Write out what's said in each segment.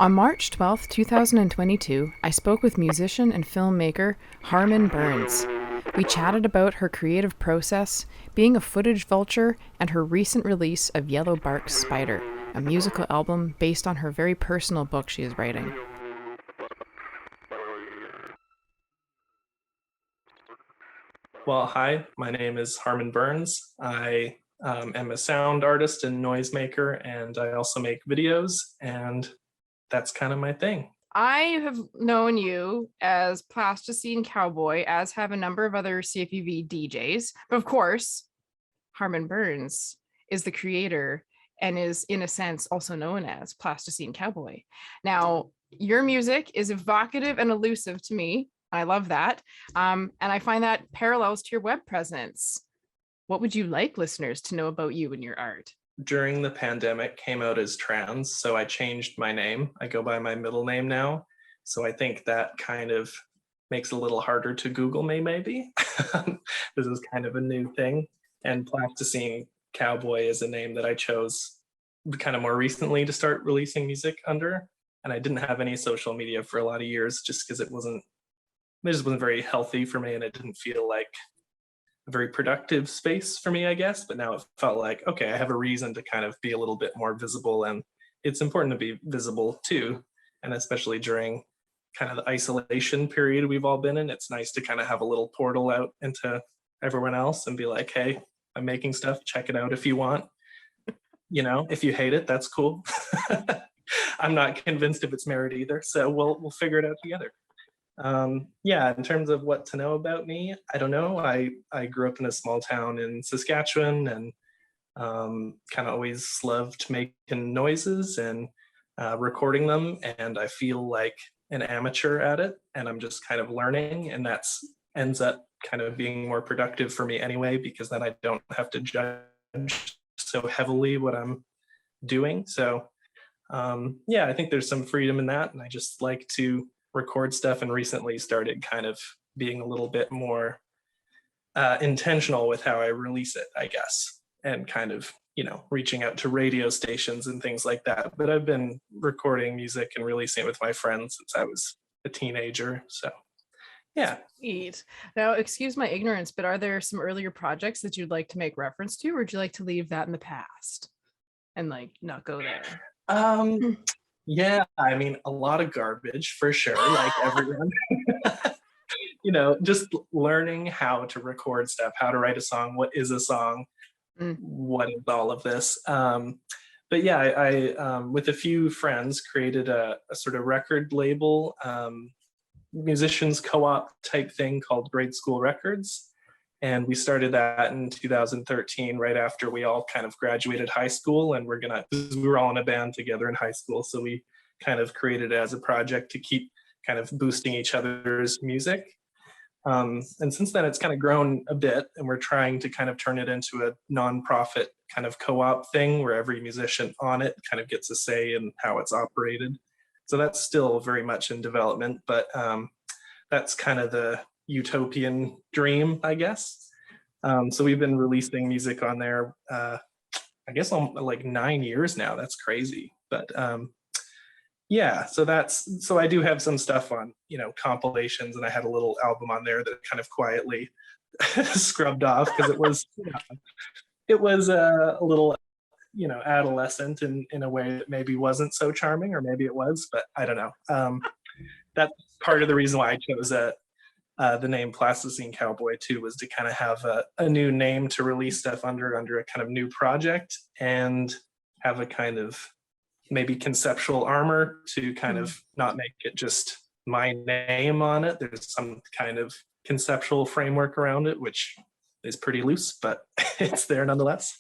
On March 12, 2022, I spoke with musician and filmmaker Harman Burns. We chatted about her creative process, being a footage vulture, and her recent release of Yellow Bark Spider, a musical album based on her very personal book she is writing. Well, hi, my name is Harman Burns. I am a sound artist and noisemaker, and I also make videos, and that's kind of my thing. I have known you as Plasticine Cowboy, as have a number of other CFUV DJs. But of course, Harman Burns is the creator and is, in a sense, also known as Plasticine Cowboy. Now, your music is evocative and elusive to me. I love that. And I find that parallels to your web presence. What would you like listeners to know about you and your art? During the pandemic, came out as trans, so I changed my name. I go by my middle name now. So I think that kind of makes it a little harder to Google me, maybe. This is kind of a new thing. And Plasticine Cowboy is a name that I chose kind of more recently to start releasing music under. And I didn't have any social media for a lot of years just because it just wasn't very healthy for me, and it didn't feel like a very productive space for me, I guess. But now it felt like, okay, I have a reason to kind of be a little bit more visible, and it's important to be visible too. And especially during kind of the isolation period we've all been in, it's nice to kind of have a little portal out into everyone else and be like, hey, I'm making stuff, check it out if you want. If you hate it, that's cool. I'm not convinced if it's merit either, so we'll figure it out together. In terms of what to know about me, I don't know. I grew up in a small town in Saskatchewan, and kind of always loved making noises and recording them. And I feel like an amateur at it, and I'm just kind of learning, and that's ends up kind of being more productive for me anyway, because then I don't have to judge so heavily what I'm doing. So I think there's some freedom in that, and I just like to record stuff, and recently started kind of being a little bit more intentional with how I release it, I guess, and kind of reaching out to radio stations and things like that. But I've been recording music and releasing it with my friends since I was a teenager, so yeah. Sweet. Now, excuse my ignorance, but are there some earlier projects that you'd like to make reference to, or would you like to leave that in the past and not go there? Yeah, I mean, a lot of garbage for sure, like everyone. Just learning how to record stuff, how to write a song, what is a song, what is all of this. But yeah, I with a few friends created a sort of record label, musicians co-op type thing called Grade School Records. And we started that in 2013, right after we all kind of graduated high school. And we were all in a band together in high school. So we kind of created it as a project to keep kind of boosting each other's music. And since then, it's kind of grown a bit, and we're trying to kind of turn it into a nonprofit kind of co-op thing where every musician on it kind of gets a say in how it's operated. So that's still very much in development, but that's kind of the utopian dream, I guess. So we've been releasing music on there, I guess like 9 years now. That's crazy. But so I do have some stuff on, compilations, and I had a little album on there that kind of quietly scrubbed off because it was a little, adolescent in a way that maybe wasn't so charming, or maybe it was, but I don't know. That's part of the reason why I chose the name Plasticine Cowboy too, was to kind of have a new name to release stuff under a kind of new project, and have a kind of maybe conceptual armor to kind of not make it just my name on it. There's some kind of conceptual framework around it, which is pretty loose, but it's there nonetheless.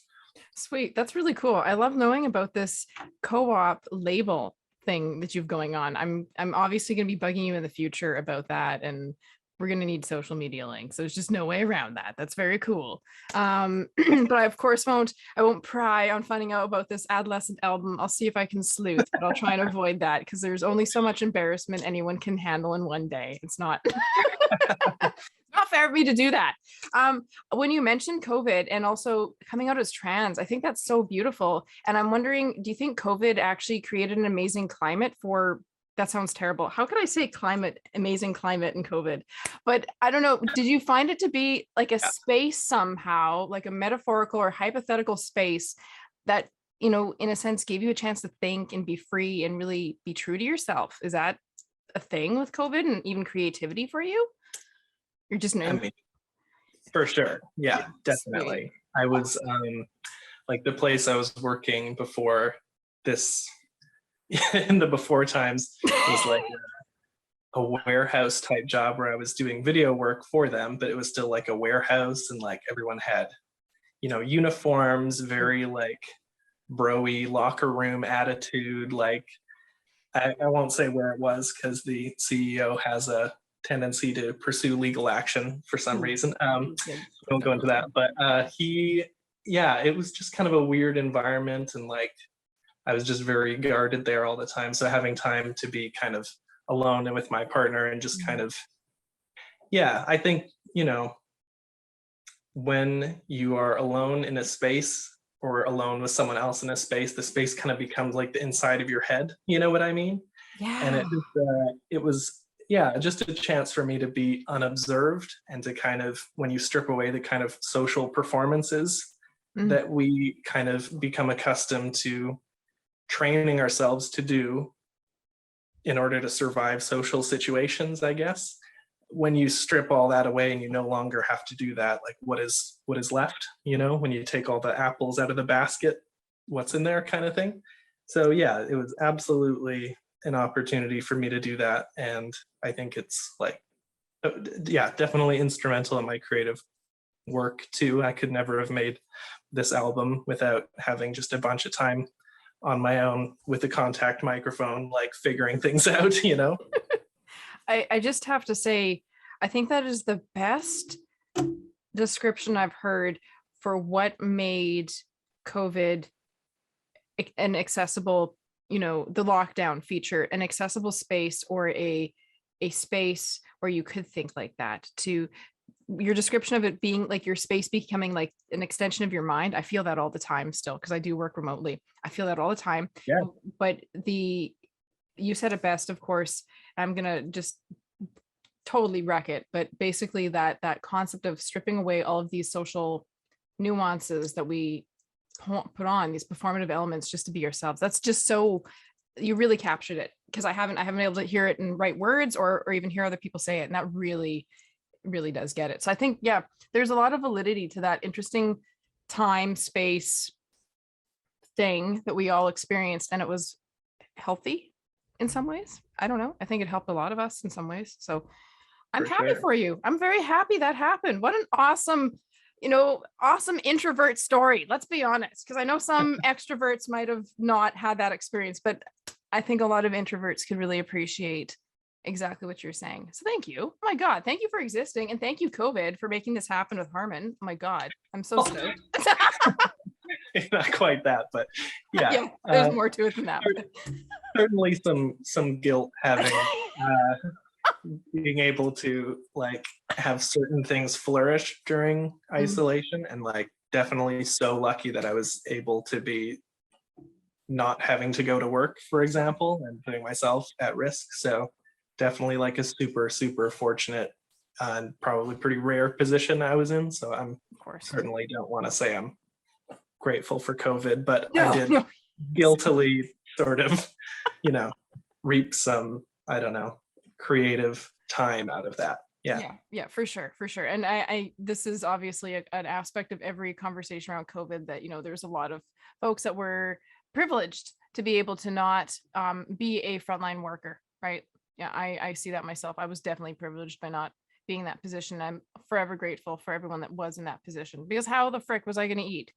Sweet. That's really cool. I love knowing about this co-op label thing that you've going on. I'm obviously going to be bugging you in the future about that, and we're going to need social media links. There's just no way around that. That's very cool. But I, of course, I won't pry on finding out about this adolescent album. I'll see if I can sleuth, but I'll try and avoid that, because there's only so much embarrassment anyone can handle in one day. It's not Not fair of me to do that. When you mentioned COVID and also coming out as trans, I think that's so beautiful. And I'm wondering, do you think COVID actually created an amazing climate for, that sounds terrible. How could I say climate, amazing climate in COVID? But I don't know, did you find it to be like a Yeah. space somehow, like a metaphorical or hypothetical space that, in a sense, gave you a chance to think and be free and really be true to yourself? Is that a thing with COVID and even creativity for you? You're just I mean, for sure. Yeah, definitely. Sweet. I was like the place I was working before this in the before times was like a warehouse type job where I was doing video work for them, but it was still like a warehouse and like everyone had, uniforms, very like bro-y locker room attitude. Like I won't say where it was because the CEO has a tendency to pursue legal action for some reason. Won't go into that, but it was just kind of a weird environment, and like I was just very guarded there all the time. So having time to be kind of alone and with my partner and just kind of, I think, when you are alone in a space or alone with someone else in a space, the space kind of becomes like the inside of your head. You know what I mean? And Yeah. it was, just a chance for me to be unobserved and to kind of, when you strip away the kind of social performances that we kind of become accustomed to training ourselves to do in order to survive social situations, I guess. When you strip all that away and you no longer have to do that, like what is left, when you take all the apples out of the basket, what's in there kind of thing. So it was absolutely an opportunity for me to do that. And I think it's like, definitely instrumental in my creative work too. I could never have made this album without having just a bunch of time on my own with a contact microphone, like figuring things out. I just have to say, I think that is the best description I've heard for what made COVID an accessible, the lockdown feature, an accessible space or a space where you could think like that. To your description of it being like your space becoming like an extension of your mind. I feel that all the time still because I do work remotely. I feel that all the time. Yeah. But you said it best, of course. I'm gonna just totally wreck it, but basically that concept of stripping away all of these social nuances that we put on, these performative elements just to be ourselves. That's just so, you really captured it, because I haven't been able to hear it in right words or even hear other people say it, and that really does get it. So I think there's a lot of validity to that interesting time space thing that we all experienced, and it was healthy in some ways. I don't know, I think it helped a lot of us in some ways. So I'm happy for you. I'm very happy that happened. What an awesome introvert story. Let's be honest, because I know some extroverts might have not had that experience, but I think a lot of introverts could really appreciate exactly what you're saying. So thank you. Oh my God. Thank you for existing. And thank you, COVID, for making this happen with Harman. Oh my God. I'm so stoked. Not quite that, but there's more to it than that. Certainly some guilt having being able to like have certain things flourish during isolation, and like definitely so lucky that I was able to be not having to go to work, for example, and putting myself at risk. So definitely like a super, super fortunate and probably pretty rare position I was in. So I'm certainly don't want to say I'm grateful for COVID, but I did guiltily sort of, reap some, I don't know, creative time out of that. Yeah, for sure. And I this is obviously an aspect of every conversation around COVID that, there's a lot of folks that were privileged to be able to not be a frontline worker, right? Yeah, I see that myself. I was definitely privileged by not being in that position. I'm forever grateful for everyone that was in that position, because how the frick was I going to eat?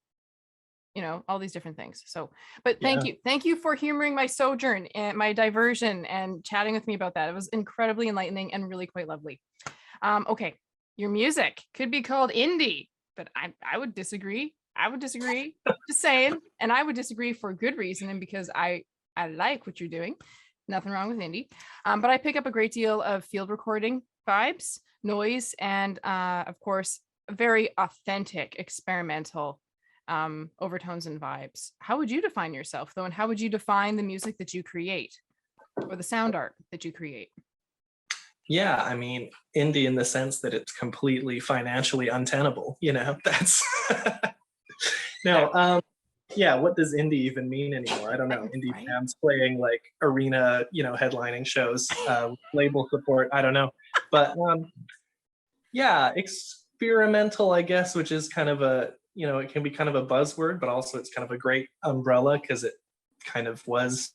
All these different things. So, but thank you for humoring my sojourn and my diversion and chatting with me about that. It was incredibly enlightening and really quite lovely. Okay, your music could be called indie, but I would disagree. Just saying, and I would disagree for good reason, and because I like what you're doing. Nothing wrong with indie, but I pick up a great deal of field recording vibes, noise, and of course, very authentic experimental overtones and vibes. How would you define yourself though? And how would you define the music that you create or the sound art that you create? Yeah, I mean, indie in the sense that it's completely financially untenable, that's no, yeah, what does indie even mean anymore? I don't know. Indie Right? bands playing like arena, headlining shows, label support, I don't know. But yeah, experimental, I guess, which is kind of it can be kind of a buzzword, but also it's kind of a great umbrella because it kind of was.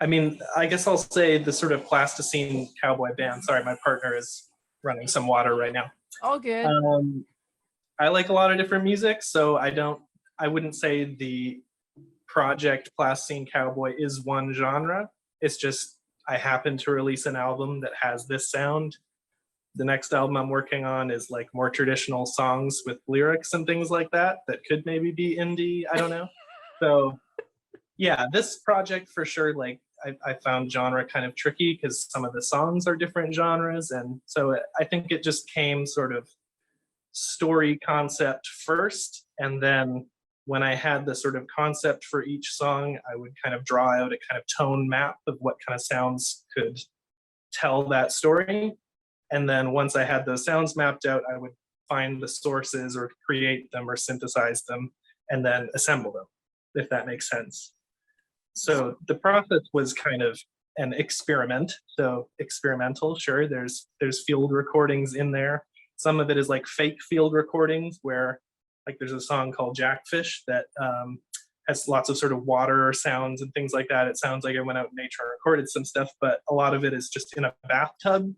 I mean, I guess I'll say the sort of Plasticine Cowboy band. Sorry, my partner is running some water right now. All good. I like a lot of different music, so I wouldn't say the project Plasticine Cowboy is one genre. It's just I happen to release an album that has this sound. The next album I'm working on is like more traditional songs with lyrics and things like that could maybe be indie. I don't know. So yeah, this project for sure, like I found genre kind of tricky because some of the songs are different genres. And so I think it just came sort of story concept first. And then when I had the sort of concept for each song, I would kind of draw out a kind of tone map of what kind of sounds could tell that story. And then once I had those sounds mapped out, I would find the sources or create them or synthesize them and then assemble them, if that makes sense. So the process was kind of an experiment. So experimental, sure. There's field recordings in there. Some of it is like fake field recordings where like there's a song called Jackfish that has lots of sort of water sounds and things like that. It sounds like I went out in nature and recorded some stuff, but a lot of it is just in a bathtub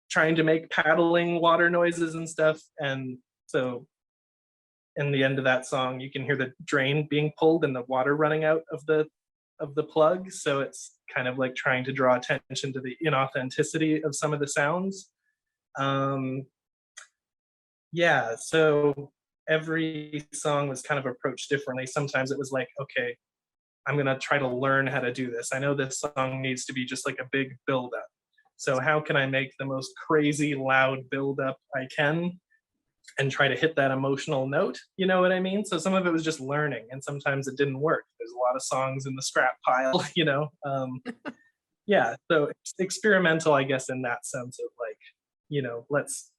trying to make paddling water noises and stuff. And so in the end of that song, you can hear the drain being pulled and the water running out of the plug. So it's kind of like trying to draw attention to the inauthenticity of some of the sounds. Yeah, so every song was kind of approached differently. Sometimes it was like, okay, I'm gonna try to learn how to do this. I know this song needs to be just like a big buildup. So how can I make the most crazy loud buildup I can and try to hit that emotional note? You know what I mean? So some of it was just learning, and sometimes it didn't work. There's a lot of songs in the scrap pile, Yeah, so it's experimental, I guess, in that sense of like, let's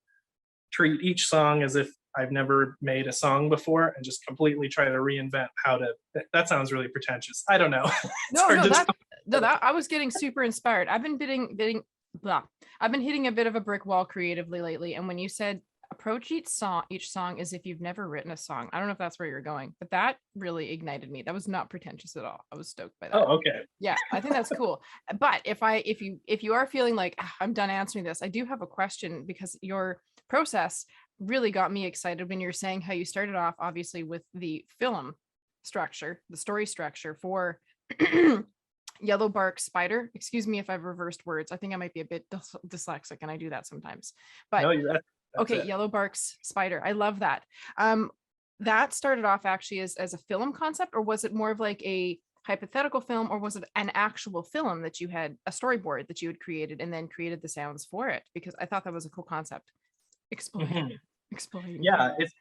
treat each song as if I've never made a song before and just completely try to reinvent how to. That sounds really pretentious. I don't know. That I was getting super inspired. I've been blah. I've been hitting a bit of a brick wall creatively lately. And when you said approach each song as if you've never written a song, I don't know if that's where you're going, but that really ignited me. That was not pretentious at all. I was stoked by that. Oh, okay. Yeah, I think that's cool. But if you are feeling like I'm done answering this, I do have a question because your process really got me excited when you're saying how you started off obviously with the film structure, the story structure for Yellow Bark Spider. Excuse me if I've reversed words. I think I might be a bit dyslexic and I do that sometimes. But No, that's okay, it. Yellow Bark's Spider. I love that. That started off actually as a film concept, or was it more of like a hypothetical film, or was it an actual film that you had a storyboard that you had created and then created the sounds for it? Because I thought that was a cool concept. Explain. Mhm. Explain. Yeah, it's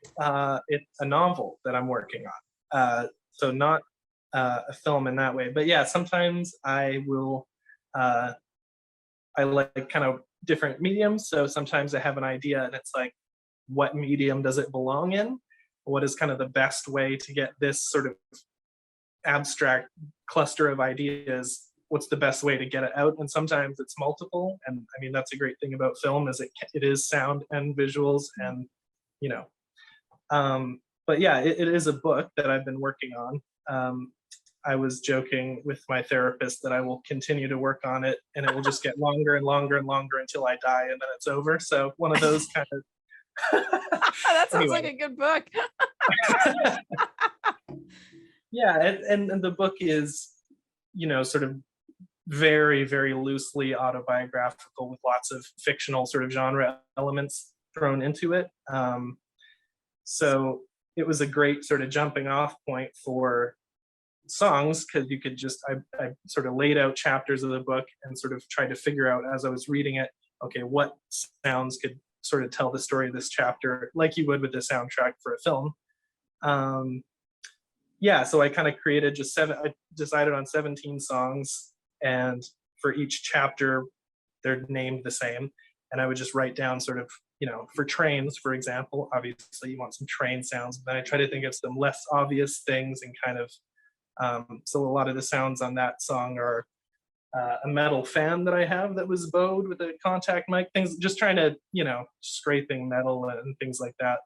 a novel that I'm working on. So not a film in that way, but yeah, sometimes I will. I like kind of different mediums. So sometimes I have an idea, and it's like, what medium does it belong in? What is kind of the best way to get this sort of abstract cluster of ideas? What's the best way to get it out? And sometimes it's multiple. And I mean, that's a great thing about film is it is sound and visuals and, you know, but yeah, it is a book that I've been working on. I was joking with my therapist that I will continue to work on it and it will just get longer and longer and longer until I die and then it's over. So one of those kind of. That sounds like a good book. Yeah, and the book is, sort of very, very loosely autobiographical with lots of fictional sort of genre elements thrown into it. So it was a great sort of jumping off point for songs, because you could just, I sort of laid out chapters of the book and sort of tried to figure out as I was reading it, okay, what sounds could sort of tell the story of this chapter, like you would with the soundtrack for a film. Um, yeah, so I kind of created I decided on 17 songs, and for each chapter, they're named the same. And I would just write down sort of, for trains, for example, obviously you want some train sounds. Then I try to think of some less obvious things and kind of, so a lot of the sounds on that song are a metal fan that I have that was bowed with a contact mic, things, just trying to, scraping metal and things like that.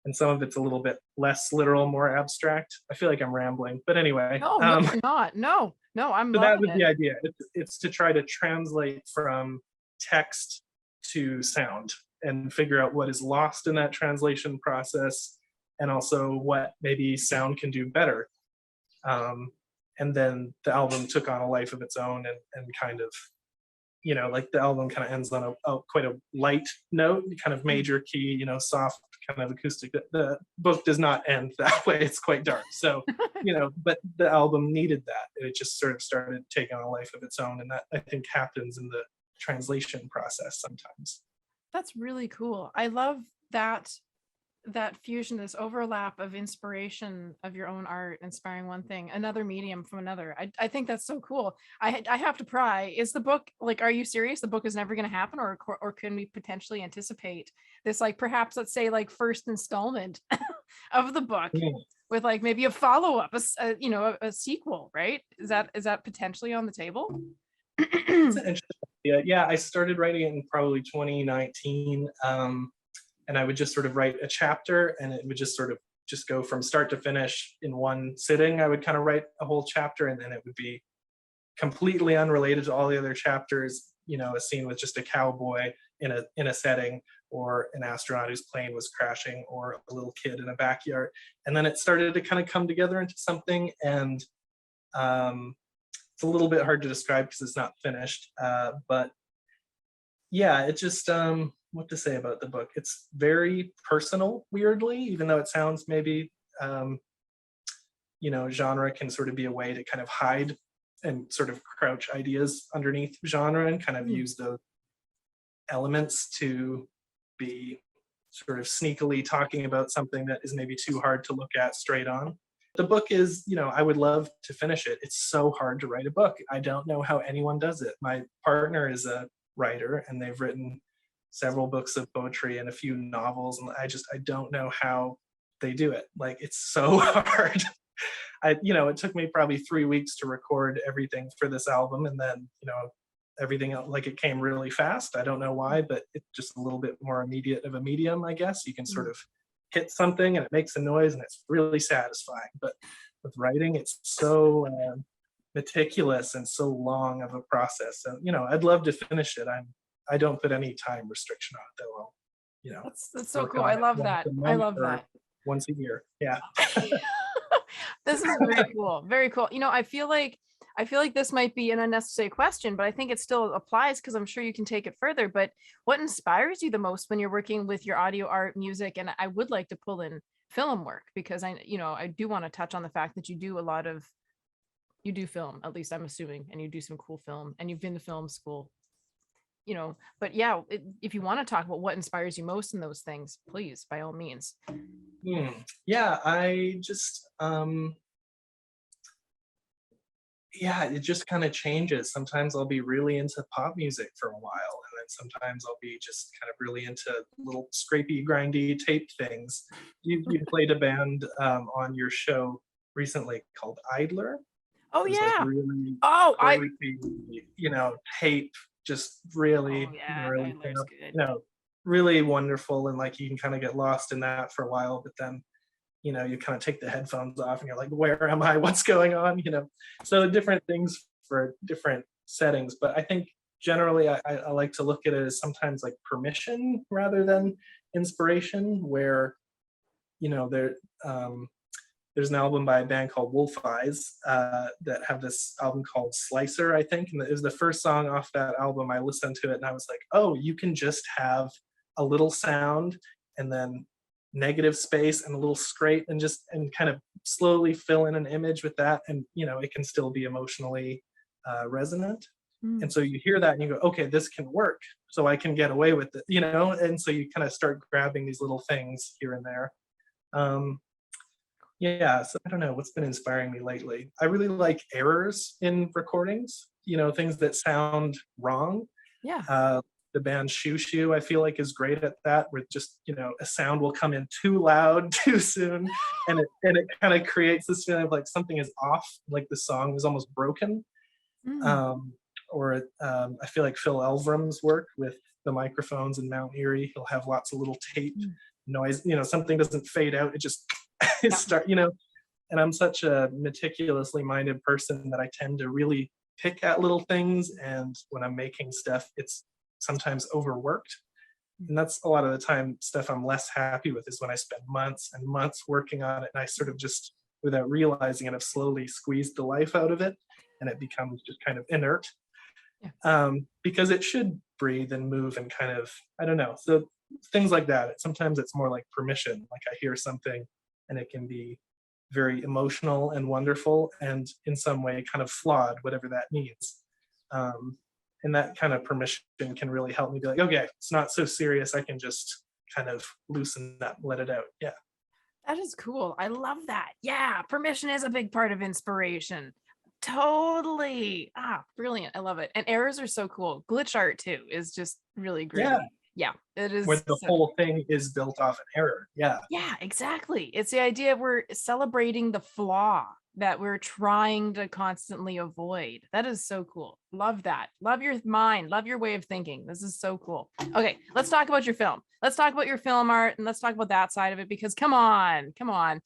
And some of it's a little bit less literal, more abstract. I feel like I'm rambling, but anyway. No, you're not. No, I'm So that loving was the it. idea. It's to try to translate from text to sound and figure out what is lost in that translation process, and also what maybe sound can do better. And then the album took on a life of its own, and kind of, like the album kind of ends on a quite a light note, kind of major key, soft kind of acoustic. The book does not end that way. It's quite dark. So, but the album needed that. It just sort of started taking on a life of its own. And that, I think, happens in the translation process sometimes. That's really cool. I love that fusion, this overlap of inspiration of your own art inspiring one thing, another medium from another. I think that's so cool. I have to pry, is the book, like, are you serious, the book is never going to happen, or can we potentially anticipate this, like, perhaps, let's say, like, first installment of the book with, like, maybe a follow-up, a sequel, right? Is that potentially on the table? It's an interesting idea. Yeah, I started writing it in probably 2019. And I would just sort of write a chapter, and it would just sort of just go from start to finish in one sitting. I would kind of write a whole chapter, and then it would be completely unrelated to all the other chapters. A scene with just a cowboy in a setting, or an astronaut whose plane was crashing, or a little kid in a backyard. And then it started to kind of come together into something. And it's a little bit hard to describe because it's not finished. But yeah, it just, what to say about the book. It's very personal, weirdly, even though it sounds maybe, genre can sort of be a way to kind of hide and sort of crouch ideas underneath genre, and kind of use those elements to be sort of sneakily talking about something that is maybe too hard to look at straight on. The book is, I would love to finish it. It's so hard to write a book. I don't know how anyone does it. My partner is a writer, and they've written several books of poetry and a few novels, and I don't know how they do it. Like, it's so hard. It took me probably 3 weeks to record everything for this album, and then everything else, like, it came really fast. I don't know why, but it's just a little bit more immediate of a medium, I guess. You can sort of hit something and it makes a noise, and it's really satisfying. But with writing, it's so meticulous and so long of a process. So I'd love to finish it. I don't put any time restriction on it, though. That's so cool. I love that. I love that. Once a year. Yeah. This is very cool. Very cool. I feel like this might be an unnecessary question, but I think it still applies, because I'm sure you can take it further. But what inspires you the most when you're working with your audio art, music? And I would like to pull in film work, because I do want to touch on the fact that you do film, at least I'm assuming, and you do some cool film, and you've been to film school. But yeah, if you want to talk about what inspires you most in those things, please, by all means. Yeah, I just, it just kind of changes. Sometimes I'll be really into pop music for a while, and then sometimes I'll be just kind of really into little scrapey, grindy tape things. You played a band on your show recently called Idler. Oh, yeah. Like really tape, just really, really, really wonderful. And like, you can kind of get lost in that for a while, but then, you kind of take the headphones off and you're like, where am I? What's going on? So different things for different settings. But I think generally I like to look at it as sometimes like permission rather than inspiration, where, there's an album by a band called Wolf Eyes that have this album called Slicer, I think. And it was the first song off that album. I listened to it and I was like, oh, you can just have a little sound and then negative space and a little scrape, and kind of slowly fill in an image with that, and it can still be emotionally resonant. And Mm. so you hear that and you go, okay, this can work. So I can get away with it. And so you kind of start grabbing these little things here and there. Um, yeah, so I don't know what's been inspiring me lately. I really like errors in recordings, things that sound wrong. Yeah. The band Shoo Shoo, I feel like, is great at that, where just, a sound will come in too loud too soon, and it kind of creates this feeling of like something is off, like the song is almost broken. Mm. Um, I feel like Phil Elverum's work with the microphones in Mount Erie, he'll have lots of little tape Mm. noise, something doesn't fade out, it just it Yeah. and I'm such a meticulously minded person that I tend to really pick at little things, and when I'm making stuff, it's sometimes overworked. And that's a lot of the time stuff I'm less happy with is when I spend months and months working on it and I sort of just, without realizing it, have slowly squeezed the life out of it and it becomes just kind of inert. Yeah. Because it should breathe and move and kind of, I don't know. So things like that. Sometimes it's more like permission. Like I hear something and it can be very emotional and wonderful and in some way kind of flawed, whatever that means. And that kind of permission can really help me be like, okay, it's not so serious. I can just kind of loosen that, let it out. Yeah. That is cool. I love that. Yeah, permission is a big part of inspiration. Totally. Ah, brilliant. I love it. And errors are so cool. Glitch art too is just really Yeah. gritty. Yeah, it Where is. the whole thing is built off an error. Yeah. Yeah, exactly. It's the idea we're celebrating the flaw that we're trying to constantly avoid. That is so cool. Love that. Love your mind. Love your way of thinking. This is so cool. Okay, let's talk about your film. Let's talk about your film art and let's talk about that side of it because come on, come on.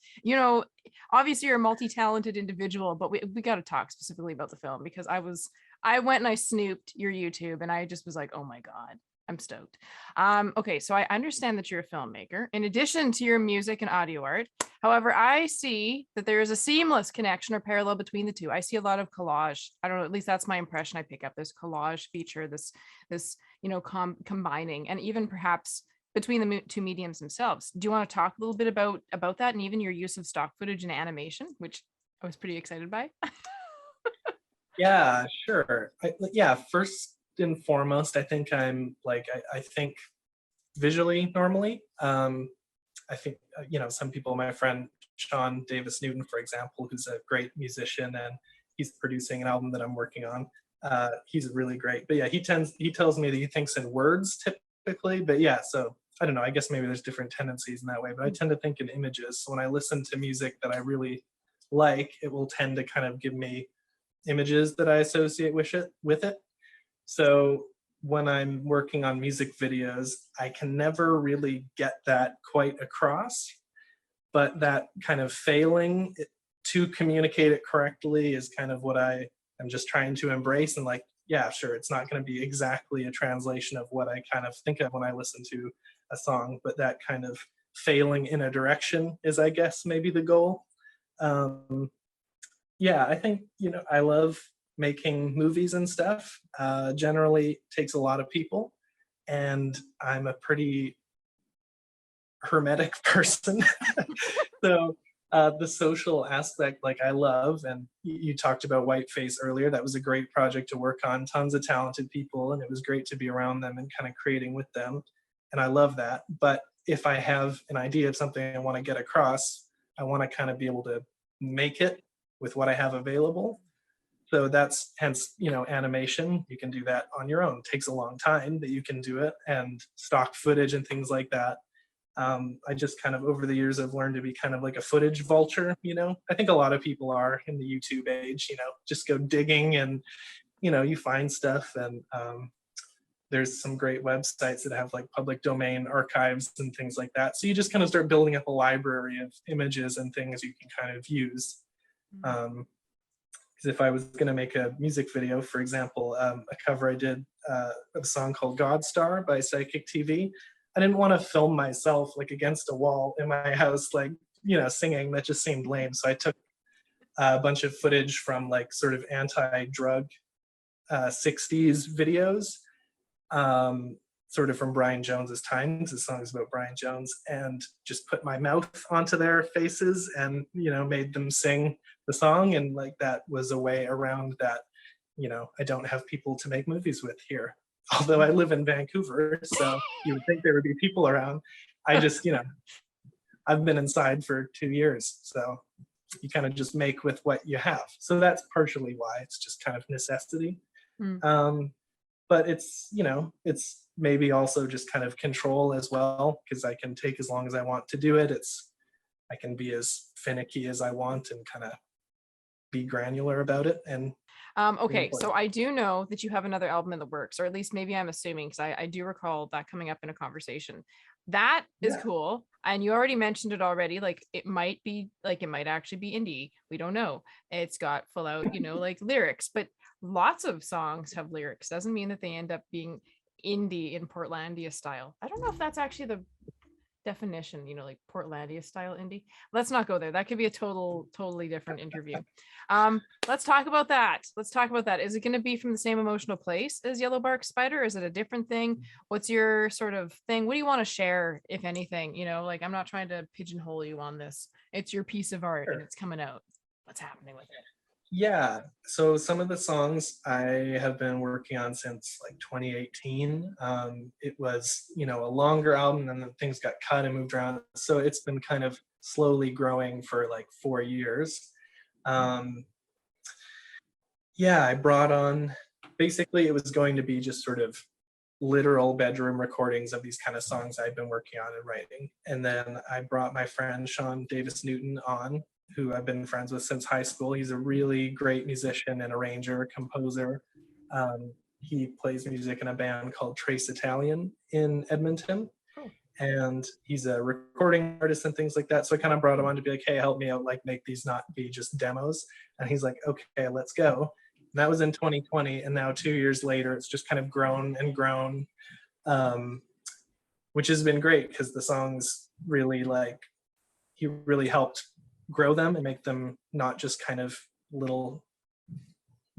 Obviously you're a multi-talented individual, but we got to talk specifically about the film because I went and I snooped your YouTube and I just was like, oh my God. I'm stoked. Okay, so I understand that you're a filmmaker in addition to your music and audio art. However, I see that there is a seamless connection or parallel between the two. I see a lot of collage. I don't know, at least that's my impression. I pick up this collage feature, this combining, and even perhaps between the two mediums themselves. Do you want to talk a little bit about that and even your use of stock footage and animation, which I was pretty excited by? Yeah, sure. Yeah, first and foremost, I think I think visually normally. I think, some people, my friend Sean Davis Newton, for example, who's a great musician and he's producing an album that I'm working on. He's really great. But yeah, he tells me that he thinks in words typically. But yeah, so I don't know. I guess maybe there's different tendencies in that way. But I tend to think in images. So when I listen to music that I really like, it will tend to kind of give me images that I associate with it. So when I'm working on music videos, I can never really get that quite across, but that kind of failing to communicate it correctly is kind of what I am just trying to embrace. And like, yeah, sure, it's not going to be exactly a translation of what I kind of think of when I listen to a song, but that kind of failing in a direction is, I guess, maybe the goal. Yeah, I think, I love making movies and stuff. Generally takes a lot of people, and I'm a pretty hermetic person. So the social aspect, like I love, and you talked about Whiteface earlier. That was a great project to work on. Tons of talented people, and it was great to be around them and kind of creating with them. And I love that. But if I have an idea of something I want to get across, I want to kind of be able to make it with what I have available. So that's hence, animation. You can do that on your own. It takes a long time, but you can do it, and stock footage and things like that. I just kind of over the years I've learned to be kind of like a footage vulture. I think a lot of people are in the YouTube age. Just go digging and you find stuff, and there's some great websites that have like public domain archives and things like that. So you just kind of start building up a library of images and things you can kind of use. Because if I was going to make a music video, for example, a cover I did of a song called God Star by Psychic TV, I didn't want to film myself like against a wall in my house, like, singing. That just seemed lame. So I took a bunch of footage from like sort of anti-drug 60s videos, sort of from Brian Jones's times. The song is about Brian Jones, and just put my mouth onto their faces and, made them sing the song. And like, that was a way around that, I don't have people to make movies with here. Although I live in Vancouver, so you would think there would be people around. I just, I've been inside for 2 years. So you kind of just make with what you have. So that's partially why it's just kind of necessity. But it's, it's maybe also just kind of control as well, because I can take as long as I want to do it. I can be as finicky as I want and kind of be granular about it. And okay, so I do know that you have another album in the works, or at least maybe I'm assuming, because I do recall that coming up in a conversation. That is cool. And you already mentioned it already. Like, it might actually be indie. We don't know. It's got full out, like lyrics, but lots of songs have lyrics. Doesn't mean that they end up being indie in Portlandia style. I don't know if that's actually the definition, like Portlandia style indie. Let's not go there. That could be a totally different interview. Let's talk about that. Is it going to be from the same emotional place as Yellow Bark Spider? Is it a different thing? What's your sort of thing? What do you want to share, if anything? Like, I'm not trying to pigeonhole you on this. It's your piece of art and it's coming out. What's happening with it? Yeah, so some of the songs I have been working on since like 2018. It was, a longer album, and then things got cut and moved around. So it's been kind of slowly growing for like 4 years. Yeah, I brought on, basically it was going to be just sort of literal bedroom recordings of these kind of songs I'd been working on and writing. And then I brought my friend Sean Davis Newton on, who I've been friends with since high school. He's a really great musician and arranger, composer. He plays music in a band called Trace Italian in Edmonton. And he's a recording artist and things like that. So I kind of brought him on to be like, hey, help me out, like make these not be just demos. And he's like, okay, let's go. And that was in 2020. And now 2 years later, it's just kind of grown and grown, which has been great, because the songs really, he really helped grow them and make them not just kind of little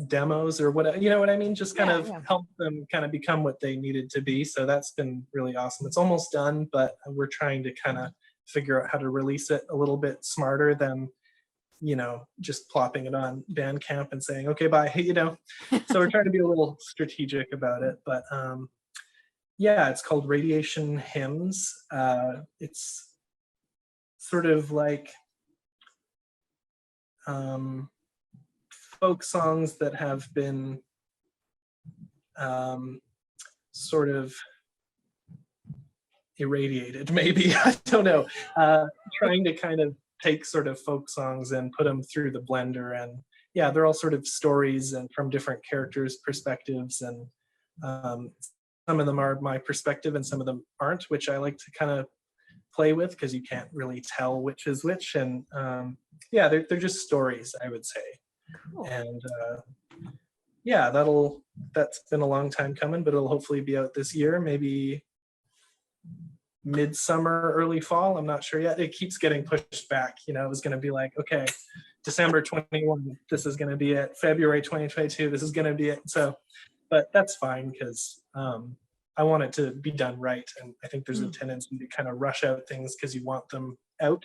demos or whatever, you know what I mean? Just kind of help them kind of become what they needed to be. So that's been really awesome. It's almost done, but we're trying to kind of figure out how to release it a little bit smarter than, just plopping it on Bandcamp and saying, okay, bye, So we're trying to be a little strategic about it. But yeah, it's called Radiation Hymns. It's sort of like folk songs that have been sort of irradiated, maybe. I don't know. Trying to kind of take sort of folk songs and put them through the blender. And yeah, they're all sort of stories and from different characters' perspectives. And some of them are my perspective and some of them aren't, which I like to kind of play with, because you can't really tell which is which. And yeah, they're just stories, I would say. Cool. And yeah, that's been a long time coming, but it'll hopefully be out this year, maybe midsummer, early fall. I'm not sure yet. It keeps getting pushed back. It was going to be like, okay, December 21, this is going to be it. February 2022, this is going to be it. So, but that's fine, because I want it to be done right. And I think there's a tendency to kind of rush out things because you want them out.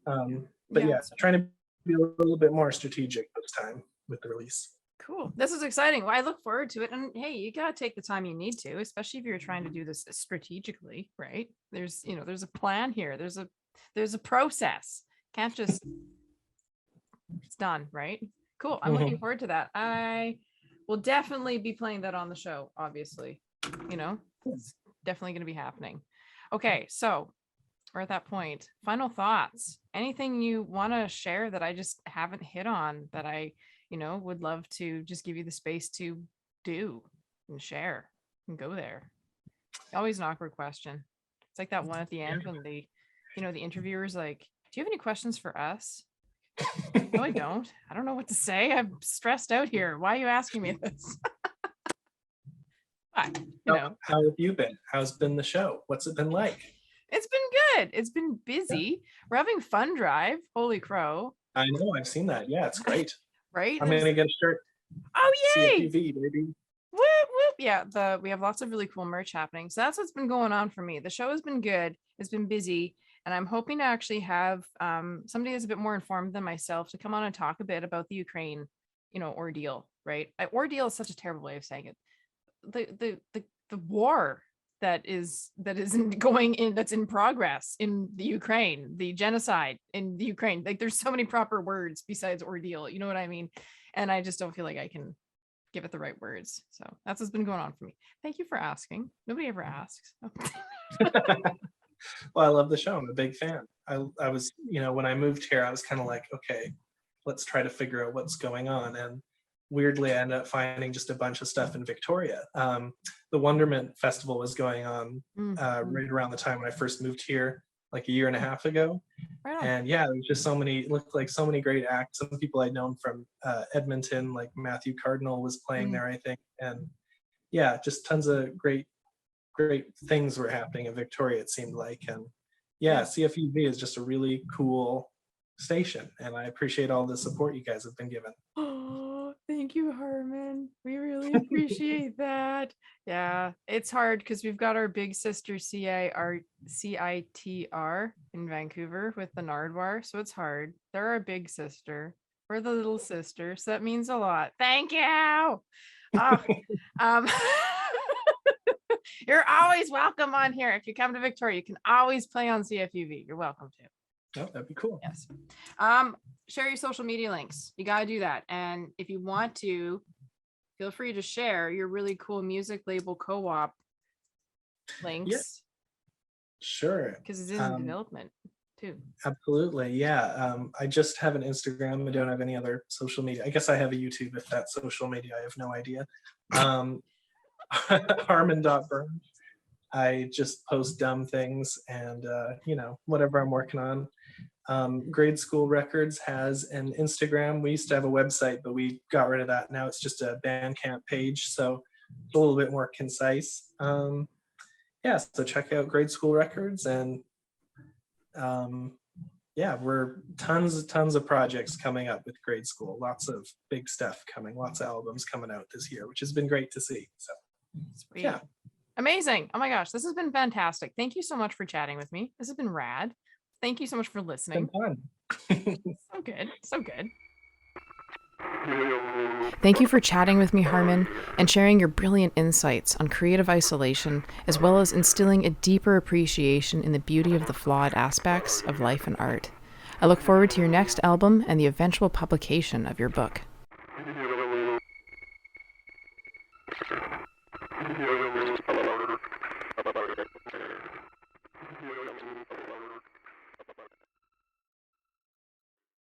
But yeah, trying to be a little bit more strategic this time with the release. Cool. This is exciting. Well, I look forward to it. And hey, you got to take the time you need to, especially if you're trying to do this strategically, right? There's a plan here. There's a process. Can't just, it's done, right? Cool. I'm looking forward to that. I will definitely be playing that on the show, obviously. It's definitely going to be happening. Okay. So we're at that point. Final thoughts. Anything you want to share that I just haven't hit on that I would love to just give you the space to do and share and go there? Always an awkward question. It's like that one at the end when the interviewer's like, do you have any questions for us? No, I don't. I don't know what to say. I'm stressed out here. Why are you asking me this? But, how have you been? How's been the show? What's it been like? It's been good. It's been busy. We're having Fun Drive. Holy crow. I know. I've seen that. Yeah, it's great. Right? I'm going to get a shirt. Oh, yay. CFUV, baby. Whoop, whoop, we have lots of really cool merch happening. So that's what's been going on for me. The show has been good. It's been busy. And I'm hoping to actually have somebody that's a bit more informed than myself to come on and talk a bit about the Ukraine, ordeal, right? Ordeal is such a terrible way of saying it. The war that's in progress in the Ukraine, the genocide in the Ukraine. Like there's so many proper words besides ordeal. You know what I mean? And I just don't feel like I can give it the right words. So that's what's been going on for me. Thank you for asking. Nobody ever asks. Well, I love the show. I'm a big fan. I was, when I moved here, I was kind of like, okay, let's try to figure out what's going on. And weirdly, I ended up finding just a bunch of stuff in Victoria. The Wonderment Festival was going on right around the time when I first moved here, like a year and a half ago. Right on. And yeah, there was just looked like so many great acts. Some people I'd known from Edmonton, like Matthew Cardinal was playing there, I think. And yeah, just tons of great things were happening in Victoria, it seemed like. And yeah, CFUV is just a really cool station, and I appreciate all the support you guys have been given. Oh, thank you, Harman. We really appreciate that. Yeah, it's hard because we've got our big sister CITR in Vancouver with the Nardwar, so it's hard. They're our big sister. We're the little sister, so that means a lot. Thank you. You're always welcome on here. If you come to Victoria, you can always play on CFUV. You're welcome to. Oh, that'd be cool. Yes. Share your social media links. You got to do that. And if you want to, feel free to share your really cool music label co-op links. Yeah. Sure. Because it's in development too. Absolutely. Yeah. I just have an Instagram. I don't have any other social media. I guess I have a YouTube if that's social media. I have no idea. Harman.Burns. I just post dumb things and, whatever I'm working on. Grade School Records has an Instagram. We used to have a website, but we got rid of that. Now it's just a Bandcamp page, so it's a little bit more concise. So check out Grade School Records, and we're tons of projects coming up with Grade School. Lots of big stuff coming, lots of albums coming out this year, which has been great to see. So sweet. Yeah. Amazing. Oh my gosh, this has been fantastic. Thank you so much for chatting with me. This has been rad. Thank you so much for listening. It's been fun. So good. So good. Thank you for chatting with me, Harman, and sharing your brilliant insights on creative isolation, as well as instilling a deeper appreciation in the beauty of the flawed aspects of life and art. I look forward to your next album and the eventual publication of your book.